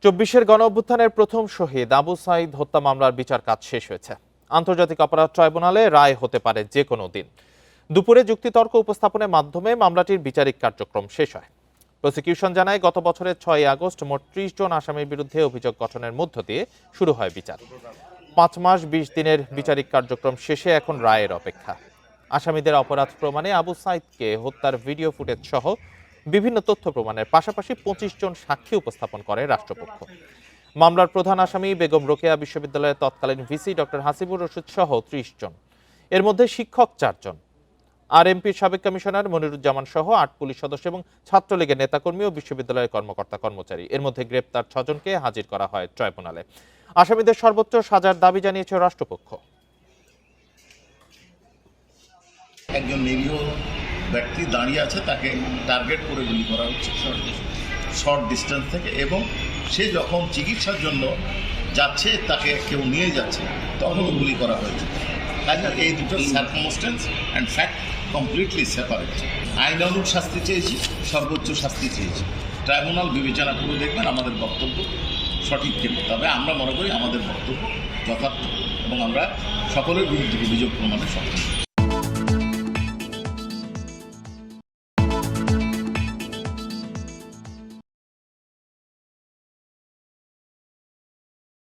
চব্বিশের গণঅভ্যুত্থানের প্রথম শহীদ আবু সাঈদ হত্যা মামলার বিচার কাজ শেষ হয়েছে। আন্তর্জাতিক অপরাধ ট্রাইব্যুনালে রায় হতে পারে যে কোনো দিন। দুপুরে যুক্তিতর্ক উপস্থাপনের মাধ্যমে মামলাটির বিচারিক কার্যক্রম শেষ হয়। প্রসিকিউশন জানায়, গত বছরের 6 আগস্ট মোট 30 জন আসামির বিরুদ্ধে অভিযোগ গঠনের মধ্য দিয়ে শুরু হয় বিচার। 5 মাস 20 দিনের বিচারিক কার্যক্রম শেষে এখন রায়ের অপেক্ষা। আসামিদের অপরাধ প্রমাণে আবু সাঈদকে হত্যার ভিডিও ফুটেজ সহ বিভিন্ন তথ্য প্রমাণের পাশাপাশি 25 জন সাক্ষী উপস্থাপন করে রাষ্ট্রপক্ষ। মামলার প্রধান আসামি বেগম রোকেয়া বিশ্ববিদ্যালয়ের তৎকালীন ভিসি ডক্টর হাসিবুর রশিদ সহ 30 জন, এর মধ্যে শিক্ষক 4 জন, আরএমপির সাবেক কমিশনার মনিরুজ্জামান সহ 8 পুলিশ সদস্য এবং ছাত্রলীগের নেতাকর্মী ও বিশ্ববিদ্যালয়ের কর্মকর্তা কর্মচারী। এর মধ্যে গ্রেপ্তার 6 জনকে হাজির করা হয় ট্রাইব্যুনালে। আসামিদের সর্বোচ্চ সাজার দাবি জানিয়েছে রাষ্ট্রপক্ষ। একজন নিরীহ ব্যক্তি দাঁড়িয়ে আছে, তাকে টার্গেট করে গুলি করা হচ্ছে শর্ট ডিস্টেন্স থেকে, এবং সে যখন চিকিৎসার জন্য যাচ্ছে তাকে কেউ নিয়ে যাচ্ছে তখনও গুলি করা হয়েছে। কাজে এই দুটো circumstance and fact completely separate. আইনানুগ শাস্তি চেয়েছি, সর্বোচ্চ শাস্তি চেয়েছি। ট্রাইব্যুনাল বিবেচনা করে দেখবেন আমাদের বক্তব্য সঠিক কিনা। তবে আমরা মনে করি আমাদের বক্তব্য যথার্থ এবং আমরা সকলের বিরুদ্ধে অভিযোগ প্রমাণে সক্ষম।